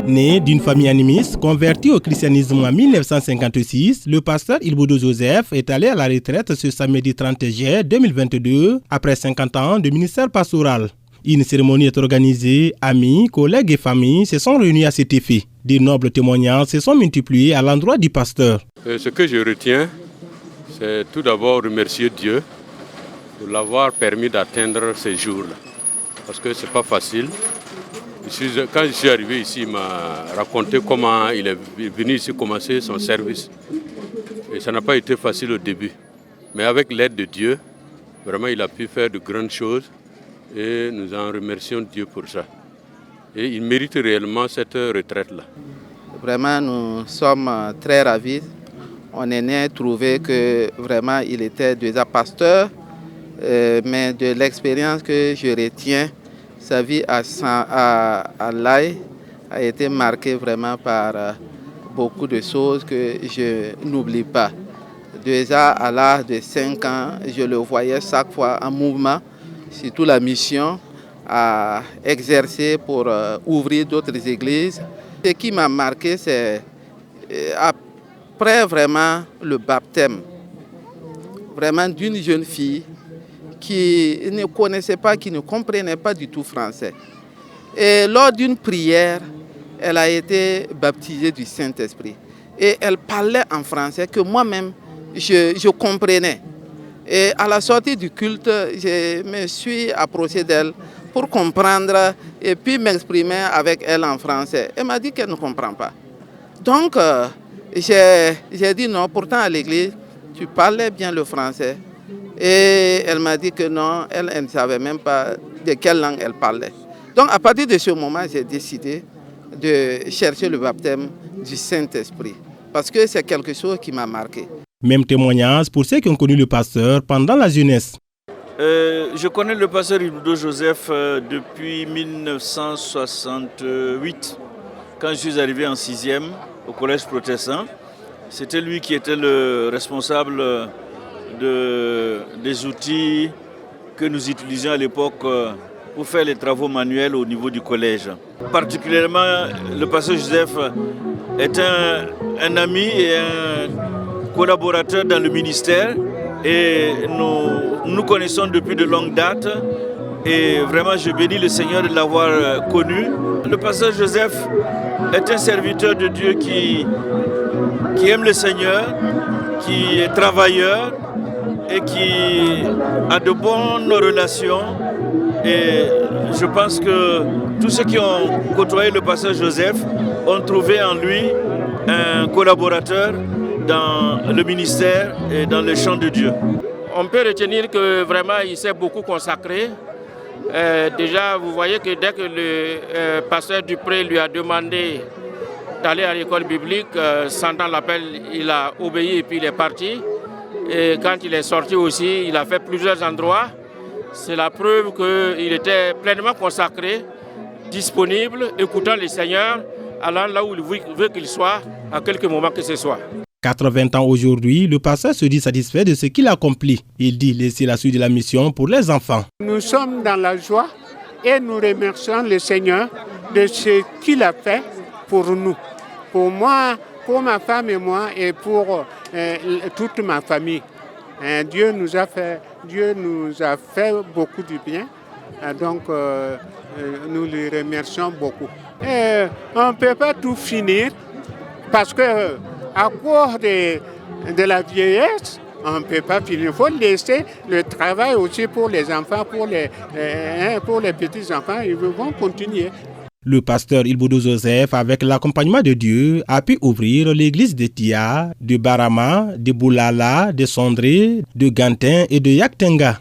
Né d'une famille animiste, converti au christianisme en 1956, le pasteur Ilboudou Joseph est allé à la retraite ce samedi 30 juillet 2022, après 50 ans de ministère pastoral. Une cérémonie est organisée, amis, collègues et familles se sont réunis à cet effet. De nobles témoignages se sont multipliés à l'endroit du pasteur. Ce que je retiens, c'est tout d'abord remercier Dieu de l'avoir permis d'atteindre ces jours-là. Parce que ce n'est pas facile. Quand je suis arrivé ici, il m'a raconté comment il est venu ici commencer son service. Et ça n'a pas été facile au début. Mais avec l'aide de Dieu, vraiment il a pu faire de grandes choses. Et nous en remercions Dieu pour ça. Et il mérite réellement cette retraite-là. Vraiment, nous sommes très ravis. On est né trouvé que vraiment il était déjà pasteur. Mais de l'expérience que je retiens, sa vie à Laye a été marquée vraiment par beaucoup de choses que je n'oublie pas. Déjà à l'âge de 5 ans, je le voyais chaque fois en mouvement, surtout la mission à exercer pour ouvrir d'autres églises. Ce qui m'a marqué, c'est après vraiment le baptême, vraiment d'une jeune fille qui ne connaissait pas, qui ne comprenait pas du tout français. Et lors d'une prière, elle a été baptisée du Saint-Esprit. Et elle parlait en français que moi-même, je comprenais. Et à la sortie du culte, je me suis approché d'elle pour comprendre et puis m'exprimer avec elle en français. Elle m'a dit qu'elle ne comprend pas. Donc, j'ai dit non, pourtant à l'église, tu parlais bien le français. Et elle m'a dit que non, elle ne savait même pas de quelle langue elle parlait. Donc à partir de ce moment, j'ai décidé de chercher le baptême du Saint-Esprit. Parce que c'est quelque chose qui m'a marqué. Même témoignage pour ceux qui ont connu le pasteur pendant la jeunesse. Je connais le pasteur Ilboudou Joseph depuis 1968, quand je suis arrivé en 6e au collège protestant. C'était lui qui était le responsable des outils que nous utilisions à l'époque pour faire les travaux manuels au niveau du collège. Particulièrement, le pasteur Joseph est un ami et un collaborateur dans le ministère et nous connaissons depuis de longues dates et vraiment je bénis le Seigneur de l'avoir connu. Le pasteur Joseph est un serviteur de Dieu qui aime le Seigneur, qui est travailleur et qui a de bonnes relations. Et je pense que tous ceux qui ont côtoyé le pasteur Joseph ont trouvé en lui un collaborateur dans le ministère et dans le champ de Dieu. On peut retenir que vraiment il s'est beaucoup consacré. Déjà, vous voyez que dès que le pasteur Dupré lui a demandé d'aller à l'école biblique, sentant l'appel, il a obéi et puis il est parti. Et quand il est sorti aussi, il a fait plusieurs endroits. C'est la preuve qu'il était pleinement consacré, disponible, écoutant le Seigneur, allant là où il veut qu'il soit, à quelque moment que ce soit. 80 ans aujourd'hui, le pasteur se dit satisfait de ce qu'il accomplit. Il dit laisser la suite de la mission pour les enfants. Nous sommes dans la joie et nous remercions le Seigneur de ce qu'il a fait pour nous. Pour moi, pour ma femme et moi et pour toute ma famille. Dieu nous a fait beaucoup du bien. Donc, nous le remercions beaucoup. On ne peut pas tout finir parce que à cause de la vieillesse, on ne peut pas finir. Il faut laisser le travail aussi pour les enfants, pour les petits-enfants. Ils vont continuer. Le pasteur Ilboudou Joseph, avec l'accompagnement de Dieu, a pu ouvrir l'église de Tia, de Barama, de Boulala, de Sondré, de Gantin et de Yaktenga.